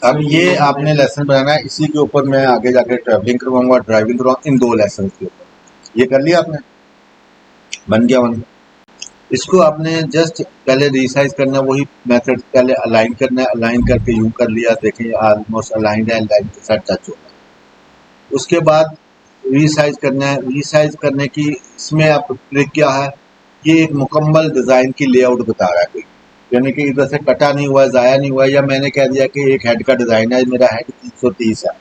अब ये आपने लेसन बनाना है, इसी के ऊपर मैं आगे जाके ट्रैवलिंग करवाऊंगा, ड्राइविंग करवाऊंगा, इन 2 लेसन के ऊपर। ये कर लिया आपने, बन गया वन। इसको आपने जस्ट पहले रिसाइज करना है, वही मेथड पहले अलाइन करना है, अलाइन करके यूं कर लिया, देखें ऑलमोस्ट अलाइंड है, लाइन के साथ टच होगा। उसके बाद रिसाइज करना है, रिसाइज करने की इसमें आप ट्रिक क्या है, ये एक मुकम्मल डिज़ाइन की लेआउट बता रहा है कोई, यानी कि इधर से कटा नहीं हुआ है, ज़ाया नहीं हुआ है, या मैंने कह दिया कि एक हेड का डिज़ाइन है, मेरा हेड 330 है,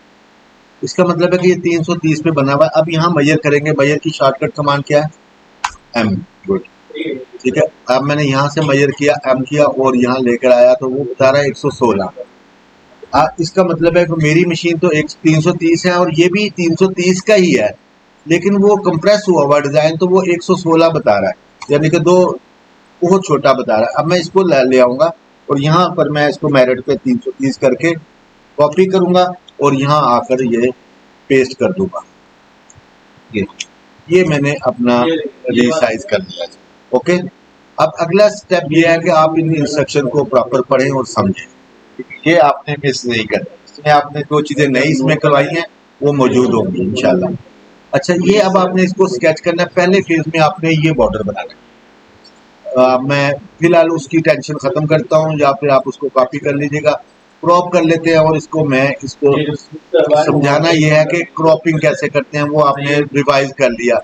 इसका मतलब है कि ये 330 पे बना हुआ है। अब यहाँ मेजर करेंगे, मेजर की शॉर्टकट कमांड क्या है, एम। गुड, ठीक है। अब मैंने यहाँ से मेजर किया, एम किया और यहाँ लेकर आया तो वो बता रहा है 116। इसका मतलब है कि मेरी मशीन तो एक 330 है और ये भी 330 का ही है, लेकिन वो कंप्रेस हुआ हुआ डिजाइन तो वो 116 बता रहा है, यानी कि दो बहुत छोटा बता रहा है। अब मैं इसको ले आऊंगा और यहाँ पर मैं इसको मेरिट पे 330 करके कॉपी करूंगा और यहाँ आकर ये पेस्ट कर दूंगा। ये मैंने अपना रिसाइज कर लिया। ओके, अब अगला स्टेप ये है कि आप इन इंस्ट्रक्शन को प्रॉपर पढ़ें और समझें। ये आपने मिस नहीं करना, इसमें आपने 2 चीजें नई इसमें करवाई हैं, वो मौजूद होंगी इंशाल्लाह। अच्छा, ये अब आपने इसको स्केच करना है, पहले फेज में आपने ये बॉर्डर बनाना है। मैं फिलहाल उसकी टेंशन खत्म करता हूँ, या फिर आप उसको कॉपी कर लीजिएगा, क्रॉप कर लेते हैं और इसको मैं इसको समझाना ये है कि क्रॉपिंग कैसे करते हैं, वो आपने रिवाइज कर लिया।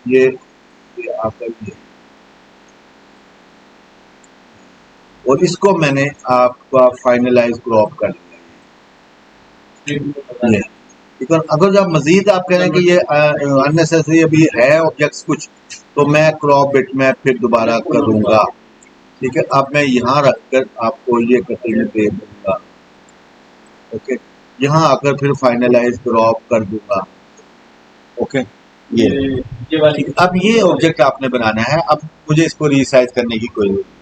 ये आपका ये, और इसको मैंने आपका फाइनलाइज क्रॉप कर लिया। लेकिन अगर जब मजीद आप कह रहे हैं कि ये अननेसेसरी अभी है ऑब्जेक्ट्स कुछ, तो मैं क्रॉप बिट में फिर दोबारा करूंगा। ठीक है, अब मैं यहाँ रखकर आपको ये कटिंग दे दूंगा। ओके, यहाँ आकर फिर फाइनलाइज क्रॉप कर दूंगा। ओके, ये वाली। अब ये ऑब्जेक्ट आपने बनाना है, अब मुझे इसको रिसाइज करने की कोई जरूरत नहीं,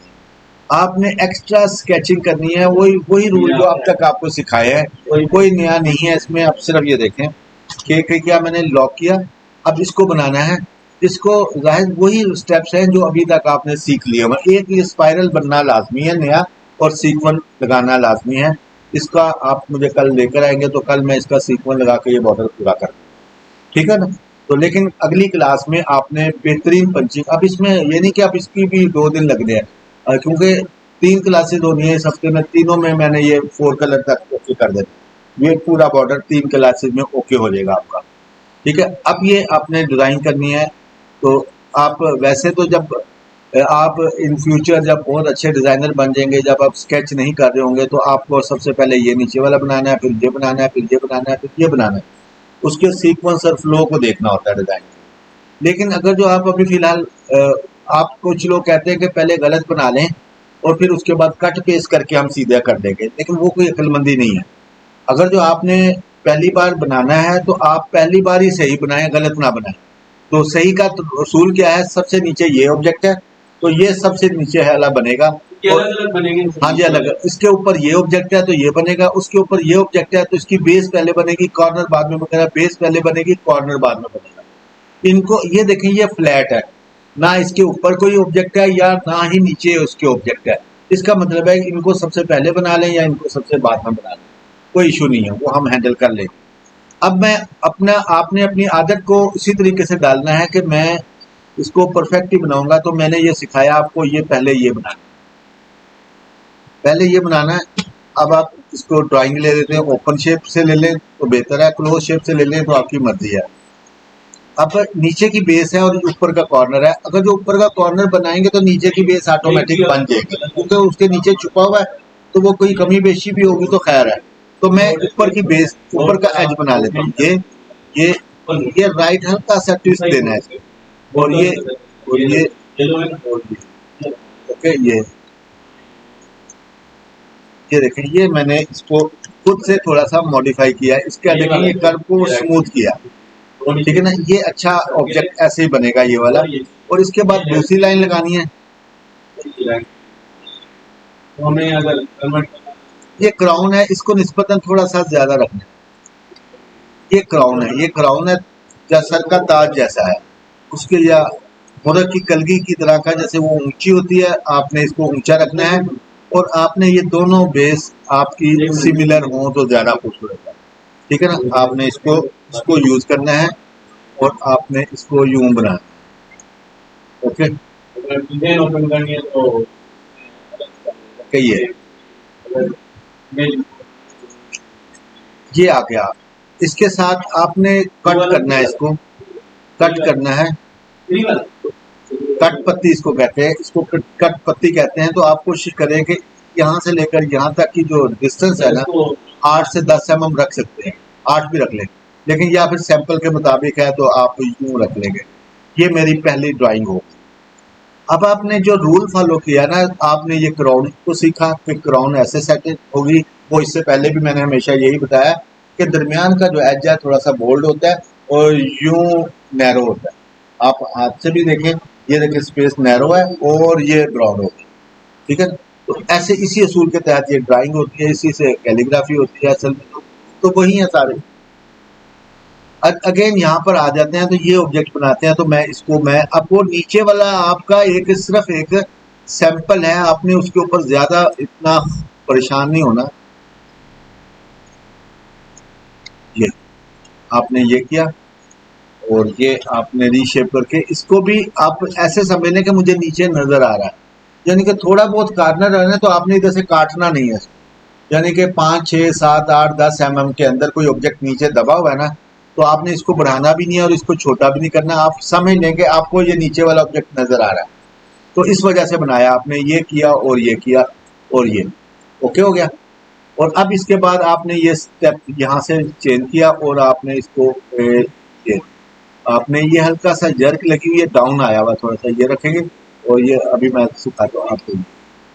आपने एक्स्ट्रा स्केचिंग करनी है, वही वही रूल जो अब तक आपको सिखाए हैं, कोई नया नहीं है इसमें। अब सिर्फ ये देखें कि क्या मैंने लॉक किया, अब इसको बनाना है, इसको जाहिर वही स्टेप्स हैं जो अभी तक आपने सीख लिए हुए। एक ये स्पाइरल बनना लाजमी है नया, और सीक्वेंस लगाना लाजमी है। इसका आप मुझे कल लेकर आएंगे तो कल मैं इसका सीक्वेंस लगा के ये बॉर्डर पूरा कर, ठीक है ना। तो लेकिन अगली क्लास में आपने बेहतरीन पंचिंग, अब इसमें ये नहीं कि आप इसकी भी 2 दिन लगने हैं, क्योंकि 3 क्लासेज होनी है इस हफ्ते में, तीनों में मैंने ये 4 कलर तक ओके कर देना, ये पूरा बॉर्डर 3 क्लासेज में ओके हो जाएगा आपका। ठीक है, अब ये आपने डिजाइन करनी है। तो आप वैसे तो जब आप इन फ्यूचर जब बहुत अच्छे डिजाइनर बन जाएंगे, जब आप स्केच नहीं कर रहे होंगे, तो आपको सबसे पहले ये नीचे वाला बनाना है, फिर ये बनाना है, फिर ये बनाना है, फिर ये बनाना है, उसके सीक्वेंस और फ्लो को देखना होता है डिजाइन। लेकिन अगर जो आप अभी फिलहाल आप कुछ लोग कहते हैं कि पहले गलत बना लें और फिर उसके बाद कट पेस्ट करके हम सीधा कर देंगे, लेकिन वो कोई अक्लमंदी नहीं है। अगर जो आपने पहली बार बनाना है तो आप पहली बार ही सही बनाएं, गलत ना बनाएं। तो सही का तो असूल क्या है, सबसे नीचे ये ऑब्जेक्ट है तो ये सबसे नीचे वाला बनेगा, अलग बनेंगे। हाँ जी, अलग। इसके ऊपर ये ऑब्जेक्ट है तो ये बनेगा, उसके ऊपर ये ऑब्जेक्ट है तो इसकी बेस पहले बनेगी, कॉर्नर बाद में बनेगा, बेस पहले बनेगी, कॉर्नर बाद में बनेगा। इनको ये देखें, ये फ्लैट है, ना इसके ऊपर कोई ऑब्जेक्ट है या ना ही नीचे उसके ऑब्जेक्ट है। इसका मतलब है इनको सबसे पहले बना लें या इनको सबसे बाद में बना लें, कोई इशू नहीं है, वो हम हैंडल कर लेंगे। अब मैं आपने अपनी आदत को इसी तरीके से डालना है कि मैं इसको परफेक्ट ही बनाऊंगा। तो मैंने ये सिखाया आपको, ये पहले ये बनाना, पहले ये बनाना है। अब आप इसको ड्राइंग ले लेते हैं, ओपन शेप से ले लें तो बेहतर है, क्लोज शेप से ले लें तो आपकी मर्जी है। अब नीचे की बेस है और ऊपर का कॉर्नर है, अगर जो ऊपर का कॉर्नर बनाएंगे तो नीचे की बेस ऑटोमेटिक बन जाएगी, क्योंकि उसके नीचे छुपा हुआ है, तो वो कोई कमी बेशी भी होगी तो खैर है। तो मैं ऊपर की बेस, ऊपर का एज बना लेता हूँ। ये राइट हल्का सा ट्विस्ट देना है, और ये ओके, ये देखें, ये मैंने इसको खुद से थोड़ा सा मॉडिफाई किया, इसका देखें ये कर्व को स्मूथ किया, ठीक है ना। ये अच्छा ऑब्जेक्ट ऐसे ही बनेगा ये वाला। और इसके बाद दूसरी लाइन लगानी है, हमें अगर ये क्राउन है, इसको निस्बतन थोड़ा सा ज्यादा रखना है। ये क्राउन है, ये क्राउन है या सर का ताज जैसा है, उसके या मोर की कलगी की तरह का, जैसे वो ऊंची होती है, आपने इसको ऊंचा रखना है और आपने ये दोनों बेस आपकी सिमिलर हो तो ज्यादा खूबसूरत है। ठीक है ना, आपने इसको इसको यूज करना है और आपने इसको यूं बनाना है। ओके, अगर डिजाइन ओपन करनी है तो कही है ये आ गया। इसके साथ आपने कट करना है, इसको कट करना है। कट पत्ती इसको कहते हैं, इसको कट पत्ती कहते हैं। तो आप कोशिश करें कि यहाँ से लेकर यहाँ तक की जो डिस्टेंस है ना 8 से 10 mm रख सकते हैं, 8 भी रख लें, लेकिन या फिर सैंपल के मुताबिक है तो आप यूं रख लेंगे। ये मेरी पहली ड्राइंग हो। अब आपने जो रूल फॉलो किया ना, आपने ये क्राउन को सीखा कि क्राउन ऐसे सेट होगी। वो इससे पहले भी मैंने हमेशा यही बताया कि दरमियान का जो एज है थोड़ा सा बोल्ड होता है और यूं नैरो होता है। आप हाथ से भी देखें, ये देखें स्पेस नैरो है और ये ब्रॉड होगी। ठीक है, तो ऐसे इसी असूल के तहत ये ड्राइंग होती है, इसी से कैलीग्राफी होती है असल में। तो वही है सारे। अगेन यहाँ पर आ जाते हैं तो ये ऑब्जेक्ट बनाते हैं। तो मैं इसको अब वो नीचे वाला आपका एक सिर्फ एक सैंपल है, आपने उसके ऊपर ज्यादा इतना परेशान नहीं होना। ये आपने ये किया और ये आपने रीशेप करके इसको भी आप ऐसे समझ लें कि मुझे नीचे नजर आ रहा है, यानी कि थोड़ा बहुत कार्नर है ना, तो आपने इधर से काटना नहीं है। यानी कि 5, 6, 7, 8, 10 mm के अंदर कोई ऑब्जेक्ट नीचे दबा हुआ है ना, तो आपने इसको बढ़ाना भी नहीं है और इसको छोटा भी नहीं करना। आप समझ लेंगे आपको ये नीचे वाला ऑब्जेक्ट नजर आ रहा है, तो इस वजह से बनाया आपने। ये किया और ये किया और ये ओके हो गया। और अब इसके बाद आपने ये स्टेप यहाँ से चेंज किया और आपने इसको ये आपने ये हल्का सा जर्क लगी हुई है, डाउन आया हुआ थोड़ा सा, ये रखेंगे। और ये अभी मैं सिखाता हूँ आपको।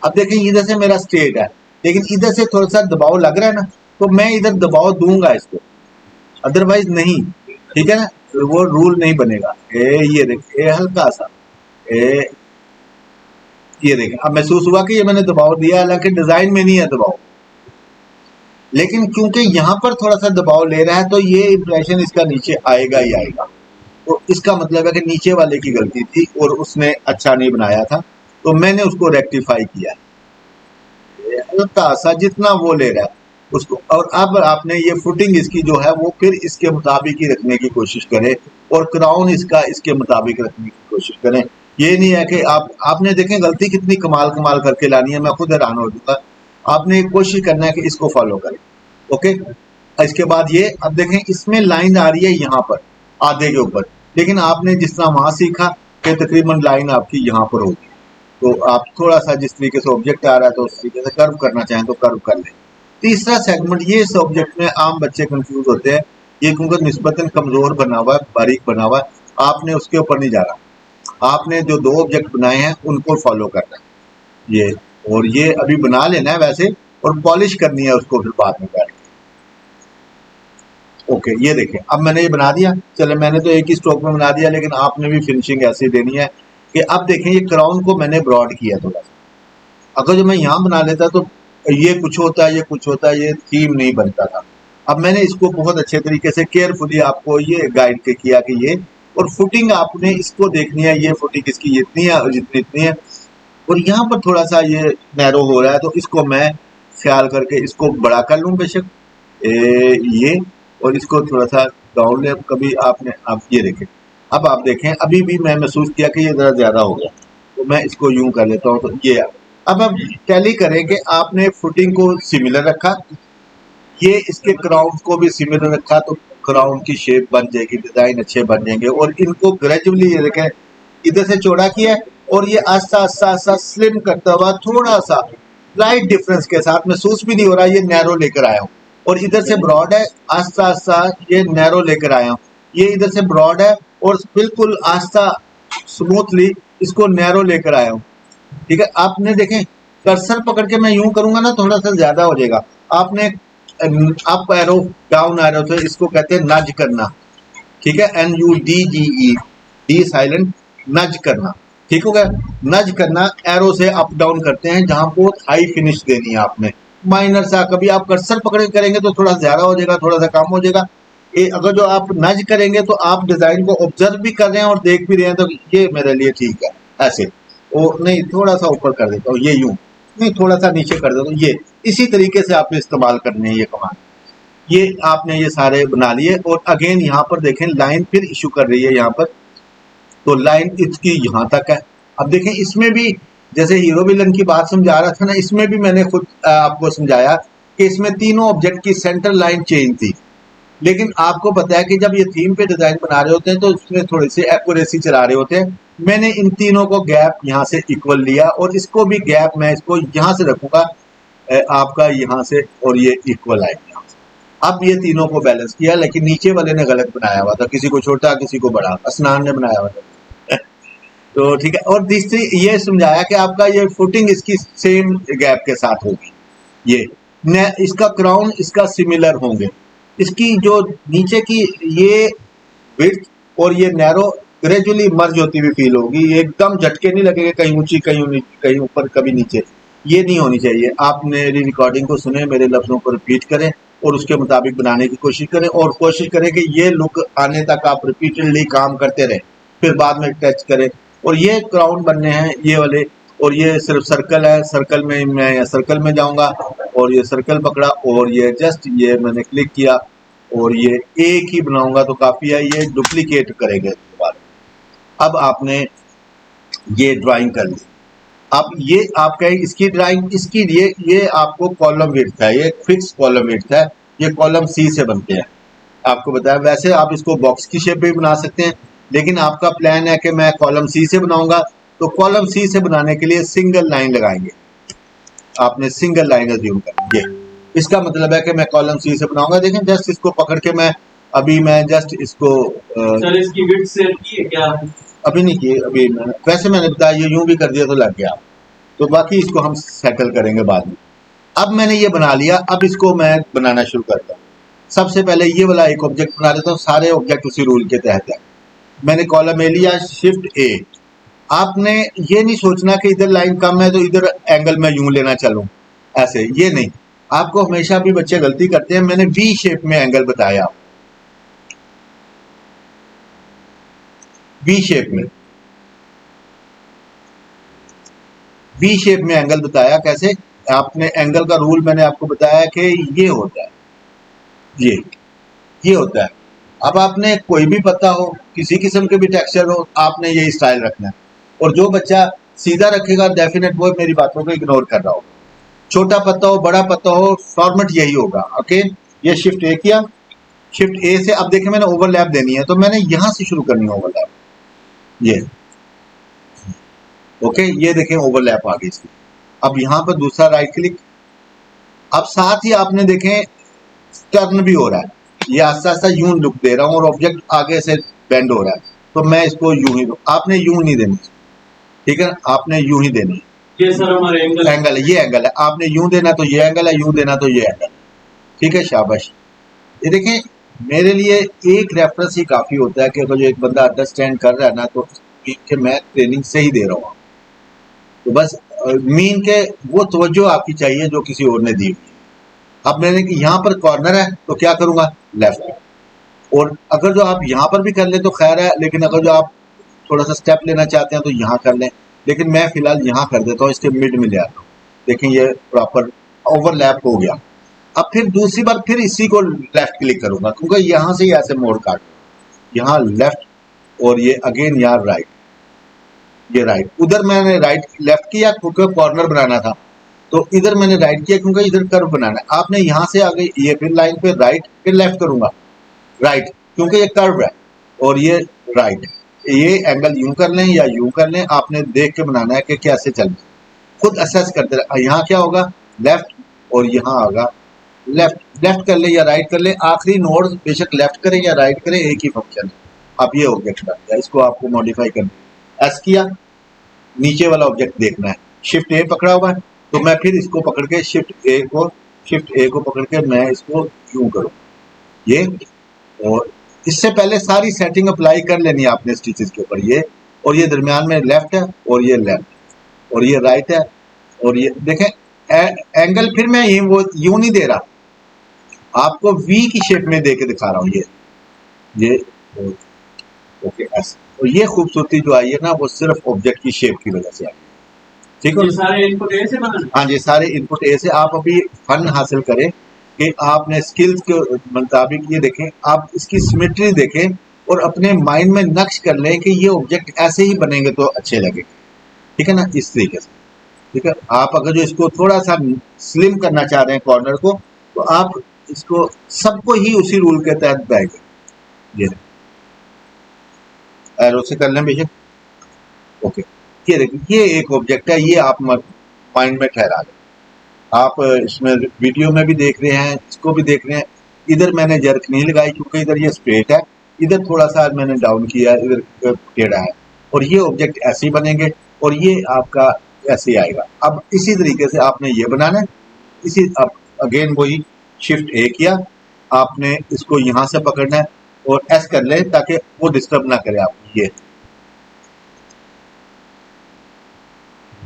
अब देखें इधर से मेरा स्ट्रेट है, लेकिन इधर से थोड़ा सा दबाव लग रहा है ना, तो मैं इधर दबाव दूंगा इसको, अदरवाइज नहीं। ठीक है ना, तो वो रूल नहीं बनेगा। ये देखिए हल्का सा ये देखें, अब महसूस हुआ कि ये मैंने दबाव दिया, हालांकि डिजाइन में नहीं है दबाव, लेकिन क्योंकि यहाँ पर थोड़ा सा दबाव ले रहा है तो ये इंप्रेशन इसका नीचे आएगा ही आएगा। तो इसका मतलब है कि नीचे वाले की गलती थी और उसने अच्छा नहीं बनाया था, तो मैंने उसको रेक्टिफाई किया। हल्का सा जितना वो ले रहा है उसको। और अब आपने ये फुटिंग इसकी जो है वो फिर इसके मुताबिक ही रखने की कोशिश करें और क्राउन इसका इसके मुताबिक रखने की कोशिश करें। ये नहीं है कि आपने देखें गलती कितनी कमाल कमाल करके लानी है, मैं खुद हैरान हो चुका। आपने कोशिश करना है कि इसको फॉलो करें। ओके, इसके बाद ये अब देखें इसमें लाइन आ रही है यहाँ पर आधे के ऊपर, लेकिन आपने जिस तरह वहां सीखा कि तकरीबन लाइन आपकी यहाँ पर होगी, तो आप थोड़ा सा जिस तरीके से ऑब्जेक्ट आ रहा है तो उस तरीके से कर्व करना चाहें तो कर्व कर लें। तीसरा सेगमेंट, ये इस ऑब्जेक्ट में आम बच्चे कंफ्यूज होते हैं, ये क्योंकि निस्बतन कमजोर बना हुआ है, बारीक बना हुआ है, आपने उसके ऊपर नहीं जाना। आपने जो 2 ऑब्जेक्ट बनाए हैं उनको फॉलो करना है। ये और ये अभी बना लेना है वैसे, और पॉलिश करनी है उसको फिर बाद में बैठ के। ओके, ये देखें अब मैंने ये बना दिया। चले मैंने तो एक ही स्ट्रोक में बना दिया, लेकिन आपने भी फिनिशिंग ऐसी देनी है कि अब देखें ये क्राउन को मैंने ब्रॉड किया थोड़ा सा। अगर जो मैं यहाँ बना लेता तो ये कुछ होता है, ये कुछ होता है, ये थीम नहीं बनता था। अब मैंने इसको बहुत अच्छे तरीके से केयरफुली आपको ये गाइड के किया कि ये, और फुटिंग आपने इसको देखनी है, ये फुटिंग इसकी इतनी है और जितनी इतनी है, और यहाँ पर थोड़ा सा ये नैरो हो रहा है, तो इसको मैं ख्याल करके इसको बड़ा कर लूँ बेशक ये, और इसको थोड़ा सा डाउन ले। कभी आपने आप ये देखें, अब आप देखें अभी भी मैं महसूस किया कि ये ज़रा ज़्यादा हो गया, तो मैं इसको यूं कर लेता हूँ। तो ये अब टैली करें कि आपने फुटिंग को सिमिलर रखा, ये इसके क्राउन को भी सिमिलर रखा, तो क्राउन की शेप बन जाएगी, डिजाइन अच्छे बन जाएंगे। और इनको ग्रेजुअली ये देखें इधर से चौड़ा किया और ये आस्ता आस्ता आस्ता स्लिम करता हुआ थोड़ा सा लाइट डिफरेंस के साथ, महसूस भी नहीं हो रहा ये नैरो लेकर आया हूँ। और इधर से ब्रॉड है, आस्ता आस्ता ये नैरो लेकर आया हूँ। ये इधर से ब्रॉड है और बिल्कुल आस्ता स्मूथली इसको नैरो लेकर आया हूँ। ठीक है, आपने देखें कर्सर पकड़ के मैं यूं करूंगा ना थोड़ा सा ज्यादा हो जाएगा। आपने अप एरो डाउन एरो तो इसको कहते हैं नज करना। ठीक है, NUDGE, डी साइलेंट, नज करना। ठीक हो गया, नज करना एरो से अप डाउन करते हैं जहां बहुत हाई फिनिश देनी है आपने। माइनर सा कभी आप कर्सर पकड़ के करेंगे तो थोड़ा ज्यादा हो जाएगा, थोड़ा सा कम हो जाएगा। अगर जो आप नज करेंगे तो आप डिजाइन को ऑब्जर्व भी कर रहे हैं और देख भी रहे हैं, तो ये मेरे लिए ठीक है। ऐसे ओ नहीं, थोड़ा सा ऊपर कर देता हूँ, ये यूं नहीं थोड़ा सा नीचे कर दो, तो ये इसी तरीके से आपने इस्तेमाल करने हैं ये कमांड। ये आपने ये सारे बना लिए, और अगेन यहाँ पर देखें लाइन फिर इशू कर रही है यहाँ पर, तो लाइन इसकी यहाँ तक है। अब देखें इसमें भी जैसे हीरो विलन की बात समझा रहा था ना, इसमें भी मैंने खुद आपको समझाया कि इसमें तीनों ऑब्जेक्ट की सेंटर लाइन चेंज थी। लेकिन आपको पता है कि जब ये थीम पे डिजाइन बना रहे होते हैं तो उसमें थोड़ी सी एक्यूरेसी चला रहे होते हैं। मैंने इन तीनों को गैप यहाँ से इक्वल लिया, और इसको भी गैप मैं इसको यहाँ से रखूंगा आपका यहाँ से, और ये इक्वल आएगा यहाँ से। अब ये तीनों को बैलेंस किया, लेकिन नीचे वाले ने गलत बनाया हुआ था, किसी को छोटा किसी को बड़ा, असनान ने बनाया हुआ था। तो ठीक है, और तीसरी ये समझाया कि आपका ये फुटिंग इसकी सेम गैप के साथ होगी, ये इसका क्राउन इसका सिमिलर होंगे, इसकी जो नीचे की ये विड्थ और ये नैरो ग्रेजुअली मर्ज होती हुई फील होगी, ये एकदम झटके नहीं लगेगा कहीं ऊंची कहीं ऊपर कभी नीचे, ये नहीं होनी चाहिए। आप मेरी रिकॉर्डिंग को सुने, मेरे लफ्जों को रिपीट करें और उसके मुताबिक बनाने की कोशिश करें, और कोशिश करें कि ये लुक आने तक आप रिपीटेडली काम करते रहें, फिर बाद में टेस्ट करें। और ये क्राउन बनने हैं ये वाले, और ये सिर्फ सर्कल है, सर्कल में मैं सर्कल में जाऊंगा और ये सर्कल पकड़ा, और ये जस्ट ये मैंने क्लिक किया और ये एक ही बनाऊंगा तो काफी है, ये डुप्लीकेट करेंगे दोबारा। अब आपने ये ड्राइंग कर ली, अब ये आपका इसकी ड्राइंग, इसकी ये आपको कॉलम विड्थ है, ये फिक्स कॉलम विड्थ है, ये कॉलम सी से बनते हैं। आपको बताया वैसे आप इसको बॉक्स की शेप भी बना सकते हैं, लेकिन आपका प्लान है कि मैं कॉलम सी से बनाऊंगा, तो कॉलम सी से बनाने के लिए सिंगल लाइन लगाएंगे। आपने सिंगल लाइन अज्यूम करेंगे, इसका मतलब है कि मैं कॉलम सी से बनाऊंगा। देखें जस्ट इसको पकड़ के मैं जस्ट इसको सर इसकी विड्थ सेट की है क्या? अभी नहीं किए, अभी वैसे मैंने बताया ये यूं भी कर दिया तो लग गया, तो बाकी इसको हम सेटल करेंगे बाद में। अब मैंने ये बना लिया, अब इसको मैं बनाना शुरू करता हूँ। सबसे पहले ये वाला एक ऑब्जेक्ट बना लेता हूँ, सारे ऑब्जेक्ट उसी रूल के तहत है। मैंने कॉलम ए लिया, शिफ्ट ए। आपने ये नहीं सोचना कि इधर लाइन कम है तो इधर एंगल मैं यूं लेना चलूं, ऐसे ये नहीं। आपको हमेशा भी बच्चे गलती करते हैं, मैंने वी शेप में एंगल बताया, वी शेप में, वी शेप में एंगल बताया कैसे। आपने एंगल का रूल मैंने आपको बताया कि ये होता है, ये होता है। अब आपने कोई भी पत्ता हो, किसी किस्म के भी टेक्सचर हो, आपने ये स्टाइल रखना है। और जो बच्चा सीधा रखेगा डेफिनेट वो मेरी बातों को इग्नोर कर रहा होगा, छोटा पत्ता हो बड़ा पत्ता हो फॉर्मेट यही होगा। ओके, ये शिफ्ट ए किया, शिफ्ट ए से अब देखें मैंने ओवरलैप देनी है, तो मैंने यहां से शुरू करनी है ओवरलैप, ये ओके, ये देखें ओवरलैप आ गई इसकी। अब यहां पर दूसरा राइट क्लिक, अब साथ ही आपने देखें टर्न भी हो रहा है, ये आस्ता आस्ता यूं लुक दे रहा हूं और ऑब्जेक्ट आगे से बेंड हो रहा है, तो मैं इसको यूं ही, आपने यूं नहीं देनी, ठीक है, आपने यूं ही देनी। ये सर हमारे एंगल है, ये एंगल है, आपने यूं देना तो ये एंगल है, यूं देना तो ये एंगल, ठीक है, शाबाश। ये देखें मेरे लिए एक रेफरेंस ही काफी होता है कि अगर जो एक बंदा अंडरस्टैंड कर रहा है ना, तो कि मैं ट्रेनिंग से ही दे रहा हूँ, तो बस मीन के वो तवज्जो आपकी चाहिए जो किसी और ने दी हुई। अब मैंने यहाँ पर कॉर्नर है तो क्या करूंगा, लेफ्ट। और अगर जो आप यहाँ पर भी कर लें तो खैर है, लेकिन अगर जो आप थोड़ा सा स्टेप लेना चाहते हैं तो यहाँ कर लें, लेकिन मैं फिलहाल यहाँ कर देता हूँ, इसके मिड में ले आता हूँ। देखें ये प्रॉपर ओवरलैप हो गया। अब फिर दूसरी बार फिर इसी को लेफ्ट क्लिक करूंगा, क्योंकि यहाँ से ऐसे मोड़ काट, यहाँ लेफ्ट और ये अगेन यहाँ राइट, ये राइट। उधर मैंने राइट लेफ्ट किया क्योंकि कॉर्नर बनाना था, तो इधर मैंने राइट किया क्योंकि इधर कर्व बनाना है। आपने यहाँ से आगे ये फिर लाइन पे राइट, फिर लेफ्ट करूंगा, राइट, क्योंकि ये कर्व है और ये राइट। ये एंगल यूं कर लें या यूं कर लें, आपने देख के बनाना है कि कैसे चलना, खुद असेस करते रहे। यहाँ क्या होगा, लेफ्ट, और यहाँ आगा लेफ्ट, लेफ्ट कर ले या राइट कर ले, आखिरी नोड बेशक लेफ्ट करे या राइट करे, एक ही फंक्शन है। अब ये ऑब्जेक्ट बन गया, इसको आपको मॉडिफाई करना, एस किया, नीचे वाला ऑब्जेक्ट देखना है, शिफ्ट ए पकड़ा हुआ है, तो मैं फिर इसको पकड़ के शिफ्ट ए को पकड़ के मैं इसको यूं करूँ ये, और इससे पहले सारी सेटिंग अप्लाई कर लेनी है आपने स्टिचेस के ऊपर। ये और ये दरमियान में लेफ्ट है और ये लेफ्ट और ये राइट है, और ये देखें एंगल फिर मैं यूं नहीं दे रहा, आपको वी की शेप में दे के दिखा रहा हूँ। ये ओके ऐसे, और ये खूबसूरती जो आई है ना वो सिर्फ ऑब्जेक्ट की शेप की वजह से आई है। ठीक है। ये सारे इनपुट ए से बनाने? हाँ जी, सारे इनपुट ए से। आप अभी फन हासिल करें कि आपने स्किल्स के मुताबिक ये देखें, आप इसकी सिमेट्री देखें और अपने माइंड में नक्श कर लें कि ये ऑब्जेक्ट ऐसे ही बनेंगे तो अच्छे लगेंगे। ठीक है ना, इस तरीके से। ठीक है, आप अगर जो इसको थोड़ा सा स्लिम करना चाह रहे हैं कॉर्नर को, तो आप इसको सबको ही उसी रूल के तहत बैग ये एरो से कर लें बेशक। ओके, ये देखिए, ये एक ऑब्जेक्ट है, ये आप माइंड में ठहरा लें। आप इसमें वीडियो में भी देख रहे हैं, इसको भी देख रहे हैं। इधर मैंने जर्क नहीं लगाई क्योंकि इधर ये स्ट्रेट है, इधर थोड़ा सा मैंने डाउन किया, इधर टेढ़ा है, और ये ऑब्जेक्ट ऐसे ही बनेंगे और ये आपका ऐसे ही आएगा। अब इसी तरीके से आपने ये बनाना है। इसी अब अगेन वही शिफ्ट ए किया, आपने इसको यहाँ से पकड़ना है और एस कर ले ताकि वो डिस्टर्ब ना करे आप। ये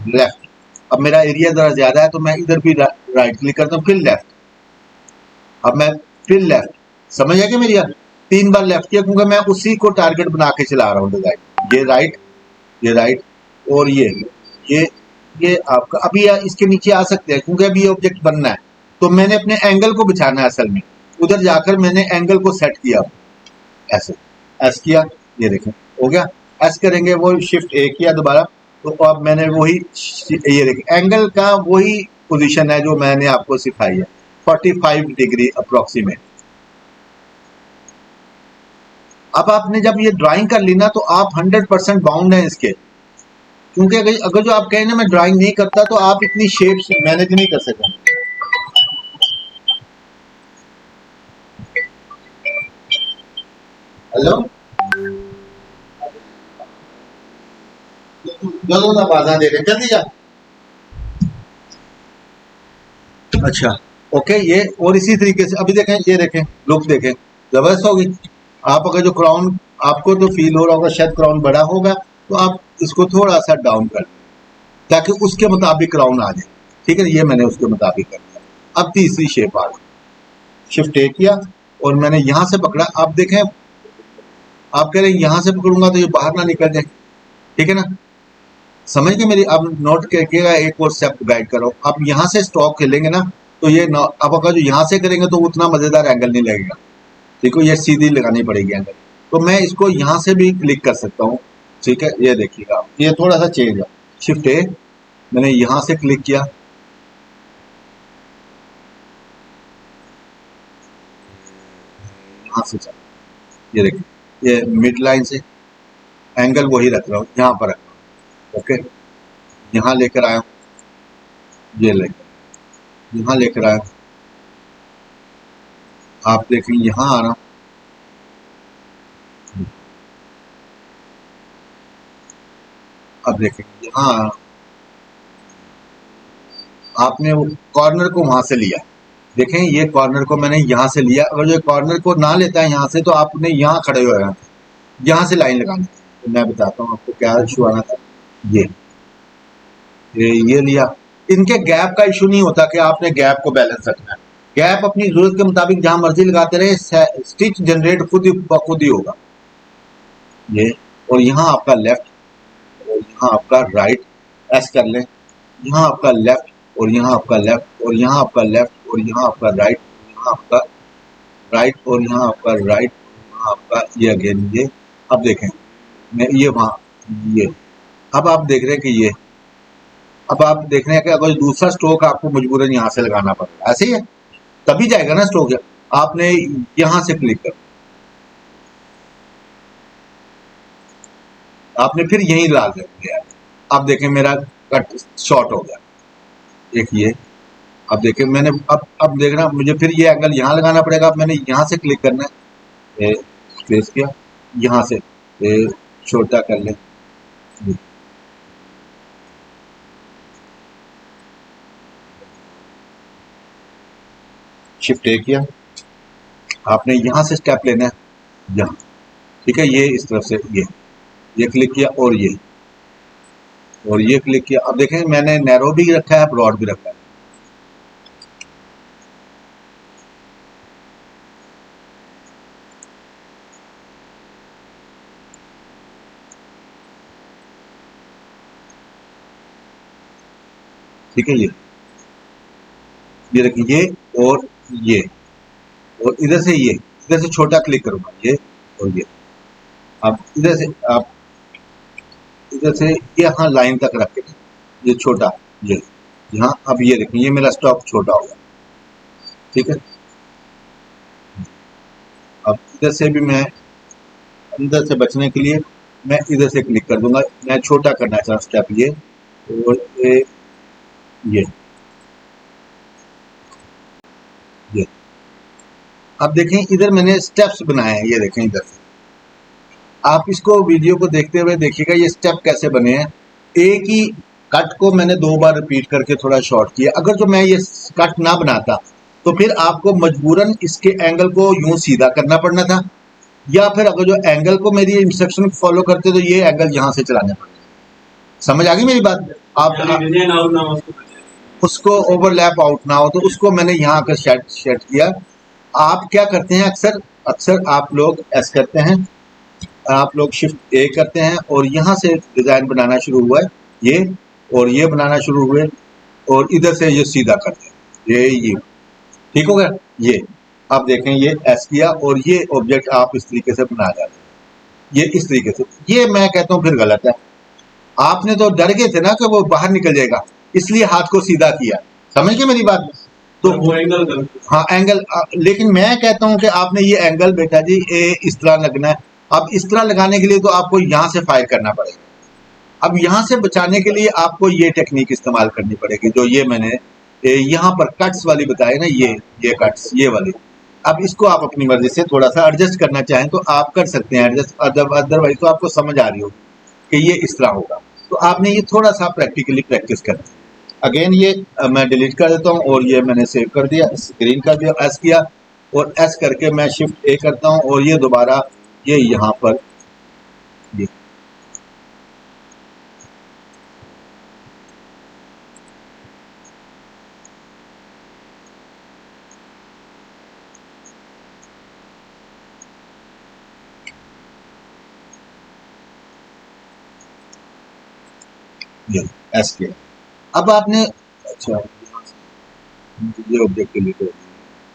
लेफ्ट, अब मेरा एरिया जरा ज्यादा है तो मैं इधर भी राइट क्लिक करता हूँ, फिर लेफ्ट। अब मैं फिर लेफ्ट, समझ आया कि मेरी यार 3 बार लेफ्ट किया क्योंकि मैं उसी को टारगेट बना के चला रहा हूँ डिजाइन। ये राइट, ये राइट, और ये ये आपका अभी इसके नीचे आ सकते हैं क्योंकि अभी ये ऑब्जेक्ट बनना है, तो मैंने अपने एंगल को बिछाना है असल में। उधर जाकर मैंने एंगल को सेट किया, ऐसे एस किया, ये देखें हो गया। एस करेंगे, वो शिफ्ट ए किया दोबारा, तो अब मैंने वही ये देखें एंगल का वही पोजीशन है जो मैंने आपको सिखाई है, 45 डिग्री अप्रोक्सीमेट। अब आपने जब ये ड्राइंग कर ली ना, तो आप 100% बाउंड हैं इसके, क्योंकि अगर जो आप कहें ना मैं ड्राइंग नहीं करता, तो आप इतनी शेप्स मैनेज नहीं कर सकेंगे। हेलो, चलो ना बाधा दे रहे, जल्दी जा। अच्छा, ओके, ये और इसी तरीके से अभी देखें, ये देखें लुक देखें, जबरदस्त होगी। आप अगर जो क्राउन आपको तो फील हो रहा होगा शायद क्राउन बड़ा होगा, तो आप इसको थोड़ा सा डाउन कर दें ताकि उसके मुताबिक क्राउन आ जाए। ठीक है, ये मैंने उसके मुताबिक कर दिया। अब तीसरी शेप आ गई, शिफ्ट ए किया और मैंने यहां से पकड़ा। आप देखें, आप कह रहे हैं यहां से पकड़ूंगा तो ये बाहर ना निकल जाए। ठीक है ना, समझ के मेरी। अब नोट करके एक और स्टेप गाइड करो। आप यहाँ से स्टॉक खेलेंगे ना, तो ये आप अगर जो यहाँ से करेंगे तो उतना मजेदार एंगल नहीं लगेगा। देखो, ये सीधी लगानी पड़ेगी एंगल, तो मैं इसको यहाँ से भी क्लिक कर सकता हूँ। ठीक है, ये देखिएगा, ये थोड़ा सा चेंज है। शिफ्ट ए, मैंने यहाँ से क्लिक किया, यहाँ से चल, ये देखिए, ये मिड लाइन से एंगल वही रख रहा हूँ, यहाँ पर रख रहा हूँ। ओके, यहाँ लेकर आया हूँ, ये लेकर यहाँ लेकर आया, आप देखें यहाँ आ रहा हूँ, अब देखें यहाँ आ रहा हूँ। आपने वो कॉर्नर को वहां से लिया, देखें ये कॉर्नर को मैंने यहाँ से लिया। अगर जो कॉर्नर को ना लेता है यहाँ से, तो आपने यहाँ खड़े हो जाना, यहाँ से लाइन लगानी। तो मैं बताता हूँ आपको क्या इशू आना था। ये ये लिया, इनके गैप का इशू नहीं होता कि आपने गैप को बैलेंस रखना है। गैप अपनी जरूरत के मुताबिक जहां मर्जी लगाते रहे, स्टिच जनरेट खुद ही होगा। ये, और यहाँ आपका लेफ्ट और यहाँ आपका राइट, एस कर लें, यहाँ आपका लेफ्ट और यहाँ आपका लेफ्ट और यहाँ आपका लेफ्ट और यहाँ आपका राइट, यहाँ आपका राइट और यहाँ आपका राइट, यहाँ आपका ये अगेन ये। अब देखें, मैं ये वहाँ ये, अब आप देख रहे हैं कि ये, अब आप देख रहे हैं कि अगर दूसरा स्ट्रोक आपको मजबूरन यहाँ से लगाना पड़ेगा, ऐसे ही है तभी जाएगा ना स्ट्रोक। आपने यहाँ से क्लिक कर, आपने फिर यहीं ला दिया। अब देखें मेरा कट शॉर्ट हो गया, एक ये। अब देखें मैंने, अब देखना मुझे फिर ये एंगल यहाँ लगाना पड़ेगा। अब मैंने यहाँ से क्लिक करना है, स्पेस किया, यहाँ से छोटा कर लें, शिफ्ट ए किया, आपने यहाँ से स्टेप लेना है यहाँ। ठीक है, ये इस तरफ से ये क्लिक किया और ये क्लिक किया। अब देखें मैंने नैरो भी रखा है, ब्रॉड भी रखा है। ठीक है। ये देखिए, ये और इधर से छोटा क्लिक करूंगा, ये और ये। अब इधर से यहाँ लाइन तक रख के ये छोटा, ये यहाँ। अब ये देखिए, ये मेरा स्टॉप छोटा होगा, ठीक है। अब इधर से भी मैं अंदर से बचने के लिए मैं इधर से क्लिक कर दूंगा। मैं छोटा करना चाहता स्टेप ये और ये। अब देखें, इधर मैंने स्टेप्स बनाए हैं, ये देखें इधर से। आप इसको वीडियो को देखते हुए देखिएगा ये स्टेप कैसे बने हैं। एक ही कट को मैंने 2 बार रिपीट करके थोड़ा शॉर्ट किया। अगर जो मैं ये कट ना बनाता तो फिर आपको मजबूरन इसके एंगल को यूं सीधा करना पड़ना था, या फिर अगर जो एंगल को मेरी इंस्ट्रक्शन फॉलो करते तो ये एंगल यहां से चलाने पड़ते। समझ आ गई मेरी बात? आप उसको ओवरलैप आउट ना हो तो उसको मैंने यहाँ आकर सेट किया। आप क्या करते हैं, अक्सर आप लोग ऐसे करते हैं, आप लोग शिफ्ट ए करते हैं और यहाँ से डिजाइन बनाना शुरू हुआ है, ये और ये बनाना शुरू हुए और इधर से ये सीधा करते हैं, ये ठीक हो गया। ये आप देखें, ये एस किया और ये ऑब्जेक्ट आप इस तरीके से बना जाते हैं, ये इस तरीके से। ये मैं कहता हूँ फिर गलत है। आपने तो डर गए थे ना कि वो बाहर निकल जाएगा, इसलिए हाथ को सीधा किया। समझ गए मेरी बात? तो वो एंगल, हाँ एंगल, लेकिन मैं कहता हूँ कि आपने ये एंगल बेटा जी इस तरह लगना है। अब इस तरह लगाने के लिए तो आपको यहाँ से फायर करना पड़ेगा। अब यहाँ से बचाने के लिए आपको ये टेक्निक इस्तेमाल करनी पड़ेगी, जो ये मैंने यहाँ पर कट्स वाली बताई ना, ये कट्स, ये वाली। अब इसको आप अपनी मर्जी से थोड़ा सा एडजस्ट करना चाहें तो आप कर सकते हैं एडजस्ट, अदरवाइज तो आपको समझ आ रही होगी कि ये इस तरह होगा। तो आपने ये थोड़ा सा प्रैक्टिकली प्रैक्टिस करना है। अगेन ये मैं डिलीट कर देता हूँ और ये मैंने सेव कर दिया, स्क्रीन कर दिया, एस किया और एस करके मैं शिफ्ट ए करता हूँ और ये दोबारा ये यहाँ पर ये एस किया। अब आपने अच्छा ये ऑब्जेक्ट डिलीट हो गया,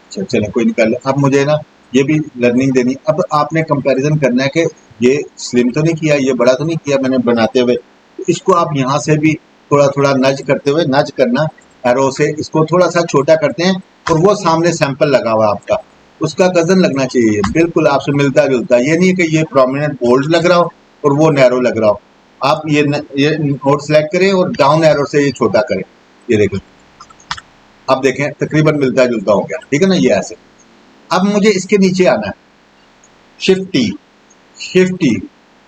अच्छा चलो कोई निकाल। अब मुझे ना ये भी लर्निंग देनी। अब आपने कंपैरिजन करना है कि ये स्लिम तो नहीं किया, ये बड़ा तो नहीं किया मैंने बनाते हुए। इसको आप यहाँ से भी थोड़ा थोड़ा नज करते हुए, नज करना एरो से, इसको थोड़ा सा छोटा करते हैं और वो सामने सैंपल लगा हुआ आपका, उसका कजन लगना चाहिए, बिल्कुल आपसे मिलता जुलता। ये नहीं कि ये प्रोमिनेंट बोल्ड लग रहा हो और वो नैरो लग रहा हो। आप ये नोट सेलेक्ट करें और डाउन एरो से ये छोटा करें, ये देखें। अब देखें तकरीबन मिलता जुलता हो गया, ठीक है ना, ये ऐसे। अब मुझे इसके नीचे आना है, शिफ्ट टी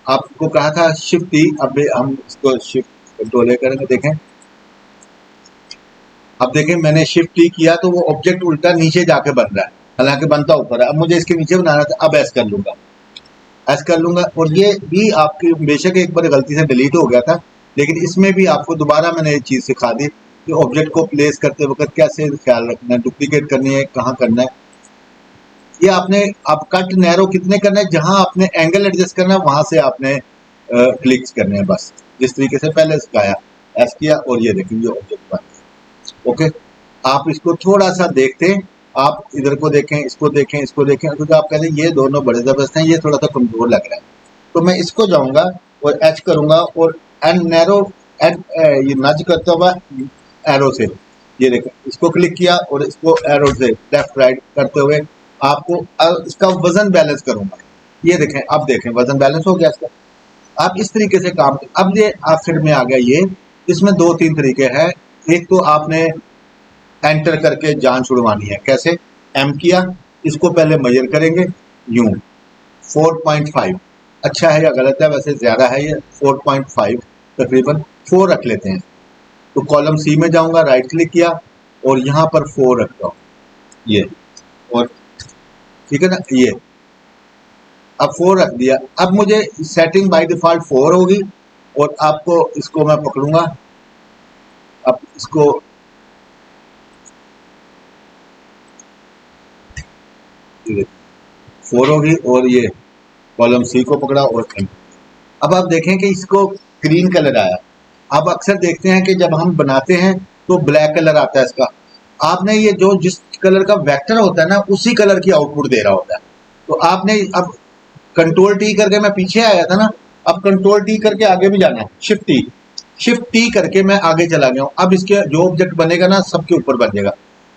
आपको कहा था, शिफ्ट टी। अब हम इसको शिफ्ट कंट्रोल ए करेंगे, देखें। अब देखें मैंने शिफ्ट टी किया तो वो ऑब्जेक्ट उल्टा नीचे जाके बन रहा है, हालांकि बनता ऊपर है। अब मुझे इसके नीचे बनाना था, अब ऐसे कर लूंगा। और ये भी आपकी बेशक एक बार गलती से डिलीट हो गया था, लेकिन इसमें भी आपको दोबारा मैंने ये चीज़ सिखा दी कि ऑब्जेक्ट को प्लेस करते वक्त कैसे ख्याल रखना है, डुप्लीकेट करनी है, कहाँ करना है। ये आपने अब कट नैरो कितने करना है, जहां आपने एंगल एडजस्ट करना है वहां से आपने क्लिक्स करने हैं, बस जिस तरीके से पहले सिखाया। एस किया और ये देखें ये ऑब्जेक्ट बन गया। ओके, आप इसको थोड़ा सा देखते, आप इधर को देखें, इसको देखें, इसको देखें, क्योंकि आप कहते हैं ये दोनों बड़े जबरदस्त हैं, ये थोड़ा सा कमजोर लग रहा है। तो मैं इसको जाऊंगा और एच करूंगा और एंड नैरो ये नज करता हुआ एरो से, ये देखें, इसको क्लिक किया और इसको एरो से लेफ्ट राइट करते हुए आपको इसका वजन बैलेंस करूंगा। ये देखें, अब देखें वजन बैलेंस हो गया इसका। आप इस तरीके से काम, अब ये आखिर में आ गया ये। इसमें 2-3 तरीके हैं। एक तो आपने एंटर करके जान छुड़वानी है, कैसे? एम किया, इसको पहले मेजर करेंगे यूं 4.5, अच्छा है या गलत है, वैसे ज्यादा है ये 4.5, तकरीबन 4 रख लेते हैं। तो कॉलम सी में जाऊंगा, राइट क्लिक किया और यहाँ पर 4 रखता हूँ, ये, और ठीक है ना, ये अब 4 रख दिया। अब मुझे सेटिंग बाय डिफॉल्ट 4 होगी और आपको इसको मैं पकड़ूंगा, अब इसको फोर होगी और ये कॉलम सी को पकड़ा और अब आप देखें कि इसको ग्रीन कलर आया। अब अक्सर देखते हैं कि जब हम बनाते हैं तो ब्लैक कलर आता है इसका। आपने ये जो जिस कलर का वेक्टर होता है ना उसी कलर की आउटपुट दे रहा होता है। तो आपने अब कंट्रोल टी करके मैं पीछे आया था ना, अब कंट्रोल टी करके आगे भी जाना है, शिफ्ट टी करके मैं आगे चला गया हूँ। अब इसके जो ऑब्जेक्ट बनेगा ना सबके ऊपर बन जाएगा।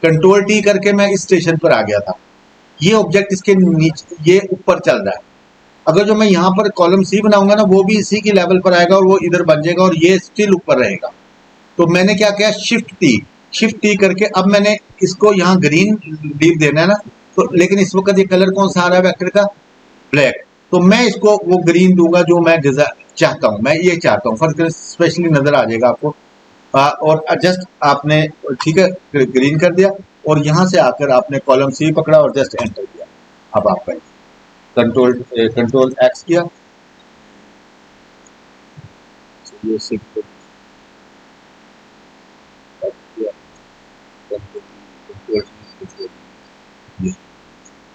कंट्रोल टी करके मैं इस स्टेशन पर आ गया था, ये ऑब्जेक्ट इसके नीचे ये ऊपर चल रहा है। अगर जो मैं यहाँ पर कॉलम सी बनाऊंगा ना वो भी इसी की लेवल पर आएगा और वो इधर बन जाएगा और ये स्टिल ऊपर रहेगा। तो मैंने क्या किया, शिफ्ट टी करके अब मैंने इसको यहाँ ग्रीन लीव देना है ना, तो लेकिन इस वक्त ये कलर कौन सा आ रहा है वेक्टर का, ब्लैक। तो मैं इसको वो ग्रीन दूंगा जो मैं चाहता हूँ, मैं ये चाहता हूँ, फर्क स्पेशली नजर आ जाएगा आपको। और जस्ट आपने ठीक है ग्रीन कर दिया और यहाँ से आकर आपने कॉलम सी पकड़ा और जस्ट एंटर किया। अब आपका कंट्रोल एक्स किया, ये सिंपल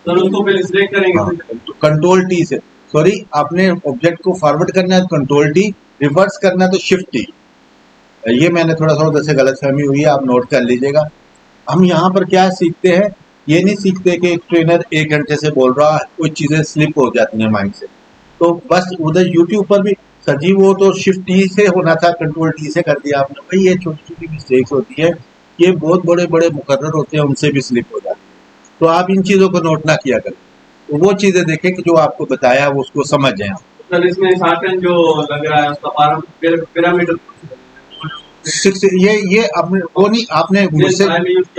सर उसको पहले सिलेक्ट करेंगे। कंट्रोल टी से, सॉरी आपने ऑब्जेक्ट को फॉरवर्ड करना है कंट्रोल टी, रिवर्स करना है तो शिफ्ट टी। ये मैंने थोड़ा सा उधर से गलत फहमी हुई है, आप नोट कर लीजिएगा। हम यहाँ पर क्या सीखते हैं, ये नहीं सीखते कि एक ट्रेनर 1 घंटे से बोल रहा है, कुछ चीजें स्लिप हो जाती हैं माइंड से। तो बस उधर यूट्यूब पर भी सजी वो तो शिफ्ट टी से होना था, कंट्रोल टी से कर दिया आपने। भाई ये छोटी छोटी मिस्टेक्स होती है, ये बहुत बड़े बड़े मुकर्रर होते हैं उनसे भी स्लिप हो जाती है। तो आप इन चीजों को नोट ना किया करें, तो वो चीजें देखें कि जो आपको बताया वो उसको समझ जाए। सर इसमें शार्टन जो लग रहा है उसका पैरामीटर ये आपने वो नहीं, आपने मुझसे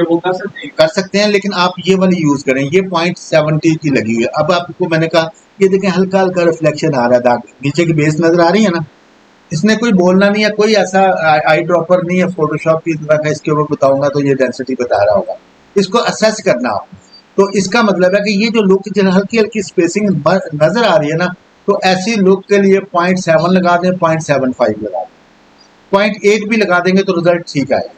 वो कर सकते हैं, लेकिन आप ये वाली यूज करें, ये 0.70 की लगी हुई है। अब आपको मैंने कहा ये देखें हल्का हल्का रिफ्लेक्शन आ रहा है, दाग नीचे की बेस नजर आ रही है ना, इसने कोई बोलना नहीं है, कोई ऐसा आई ड्रॉपर नहीं है फोटोशॉप की तरह का इसके ऊपर बताऊंगा तो ये डेंसिटी बता रहा होगा। इसको असेस करना आप, तो इसका मतलब है कि ये जो लुक हल्की हल्की स्पेसिंग नजर आ रही है ना, तो ऐसी लुक के लिए 0.7 लगा दें, 0.75 लगा दें, 0.8 भी लगा देंगे तो रिजल्ट ठीक आएगा।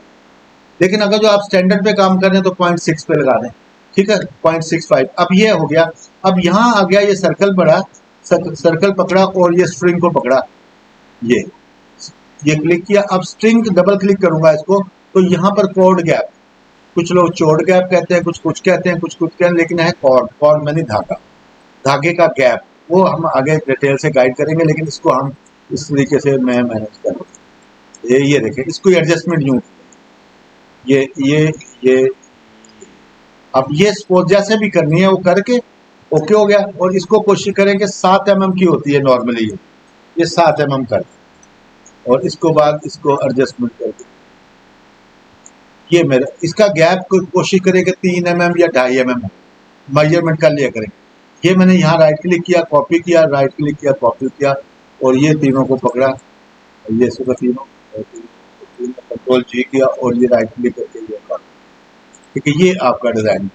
लेकिन अगर जो आप स्टैंडर्ड पे काम कर रहे हैं तो 0.6 पे लगा दें, ठीक है 0.65। अब ये हो गया, अब यहाँ आ गया ये सर्कल बड़ा, सर्कल पकड़ा और ये स्ट्रिंग को पकड़ा, ये क्लिक किया। अब स्ट्रिंग डबल क्लिक करूंगा इसको तो यहाँ पर कॉर्ड गैप, कुछ लोग चोड़ गैप कहते हैं, कुछ कहते हैं, कुछ कहते हैं, लेकिन है कॉर्ड मैंने धागे का गैप, वो हम आगे डिटेल से गाइड करेंगे, लेकिन इसको हम इस तरीके से मैं मैनेज करूँ। ये देखें, इसको एडजस्टमेंट यूं, ये अब ये सपोज जैसे भी करनी है वो करके ओके हो गया। और इसको कोशिश करें कि 7 mm की होती है नॉर्मली, ये 7 mm कर, और इसको बाद इसको एडजस्टमेंट करके ये मेरा इसका गैप को कोशिश करें कि 3 mm या 2.5 mm मेजरमेंट कर लिया करें। ये मैंने यहाँ राइट क्लिक किया, कॉपी किया, राइट क्लिक किया, कॉपी किया, और ये तीनों को पकड़ा, ये सुबह तीनों कंट्रोल जी किया और ये राइट क्लिक करके ये कर, ठीक है, ये आपका डिजाइन।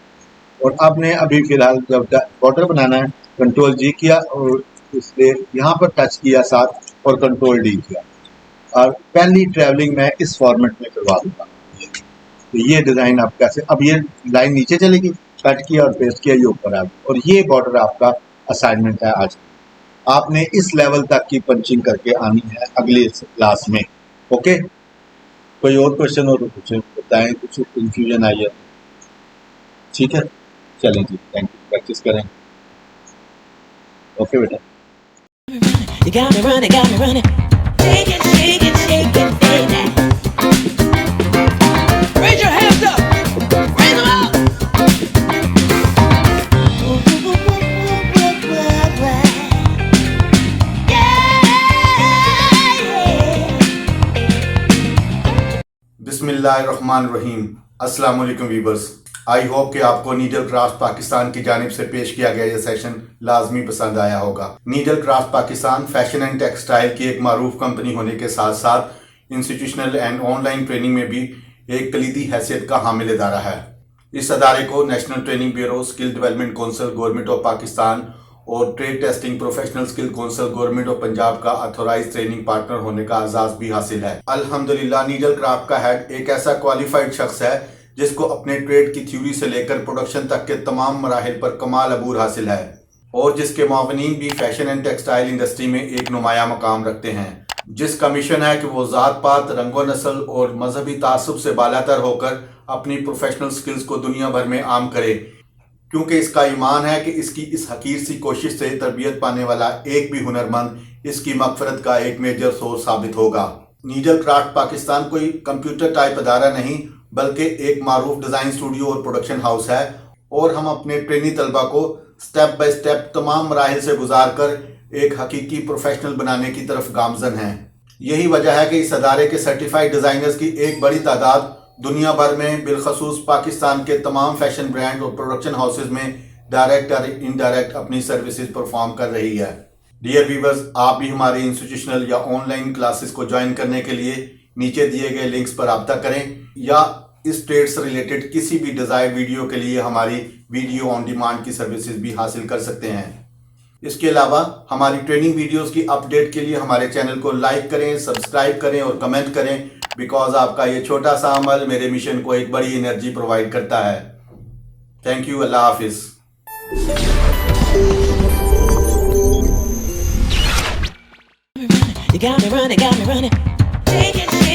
और आपने अभी फिलहाल जब बॉर्डर बनाना है कंट्रोल जी किया और इसलिए यहाँ पर टच किया साथ और कंट्रोल डी किया, और पहली ट्रैवलिंग मैं इस फॉर्मेट में करवा दूंगा। तो ये डिजाइन आप कैसे, अब ये लाइन नीचे चलेगी, कट किया और पेस्ट किया, ये ऊपर आ गया, और ये बॉर्डर आपका असाइनमेंट है आज। आपने इस लेवल तक की पंचिंग करके आनी है अगली क्लास में। ओके, कोई और क्वेश्चन हो तो कुछ बताएं, कुछ कंफ्यूजन आई है, ठीक है, चलें जी, थैंक यू, प्रैक्टिस करें। ओके बेटा। You got me running, shake it, shake it, shake it, baby. Raise your hands up, raise them up. बिस्मिल्लाहिर्रहमानिर्रहीम, अस्सलाम वालेकुम वीवर्स। आई होप कि आपको नीडल क्राफ्ट पाकिस्तान की जानिब से पेश किया गया ये सेशन लाजमी पसंद आया होगा। Needle craft Pakistan fashion and textile की एक मारूफ कंपनी होने के साथ साथ इंस्टीट्यूशनल एंड ऑनलाइन ट्रेनिंग में भी एक कलीदी हैसियत का हामिल इदारा है। इस अदारे को national training bureau, skill development council government of Pakistan और trade testing professional skill council government of Punjab का अथोराइज ट्रेनिंग पार्टनर होने का एजाज भी हासिल है। अल्हम्दुलिल्लाह, नीडल क्राफ्ट का हेड एक ऐसा क्वालिफाइड शख्स है जिसको अपने ट्रेड की थ्योरी से लेकर प्रोडक्शन तक के तमाम मराहिल पर कमाल अबूर हासिल है और जिसके मावनीन भी फैशन एंड टेक्सटाइल इंडस्ट्री में एक नुमाया मकाम रखते हैं। जिसका कमीशन है कि वो ज़ात पात, रंगो नस्ल और मजहबी तासुब से बालातर होकर अपनी प्रोफेशनल स्किल्स को दुनिया भर में आम करे, क्योंकि इसका ईमान है कि इसकी इस हकीर सी कोशिश से तरबियत पाने वाला एक भी हुनरमंद इसकी मगफरत का एक मेजर सोर्स साबित होगा। नीडल क्राफ्ट पाकिस्तान कोई कंप्यूटर टाइप अदारा नहीं बल्कि एक मारूफ डिज़ाइन स्टूडियो और प्रोडक्शन हाउस है, और हम अपने ट्रेनी तलबा को स्टेप बाय स्टेप तमाम मराहिल से गुजार कर एक हकीकी प्रोफेशनल बनाने की तरफ गामजन हैं। यही वजह है कि इस अदारे के सर्टिफाइड डिज़ाइनर्स की एक बड़ी तादाद दुनिया भर में बिलखसूस पाकिस्तान के तमाम फैशन ब्रांड और प्रोडक्शन हाउसेज में डायरेक्ट और इनडायरेक्ट अपनी सर्विसेज परफॉर्म कर रही है। डियर व्यूअर्स, आप भी हमारी इंस्टीट्यूशनल या ऑनलाइन क्लासेस को ज्वाइन करने के लिए नीचे दिए गए लिंक्स पर रब्ता करें, या इस ट्रेड से रिलेटेड किसी भी डिज़ायर वीडियो के लिए हमारी वीडियो ऑन डिमांड की सर्विसेज भी हासिल कर सकते हैं। इसके अलावा हमारी ट्रेनिंग वीडियोस की अपडेट के लिए हमारे चैनल को लाइक करें, सब्सक्राइब करें और कमेंट करें, बिकॉज आपका ये छोटा सा अमल मेरे मिशन को एक बड़ी एनर्जी प्रोवाइड करता है। Thank you. अल्लाह हाफिज़। You got me running, got me running. Take it.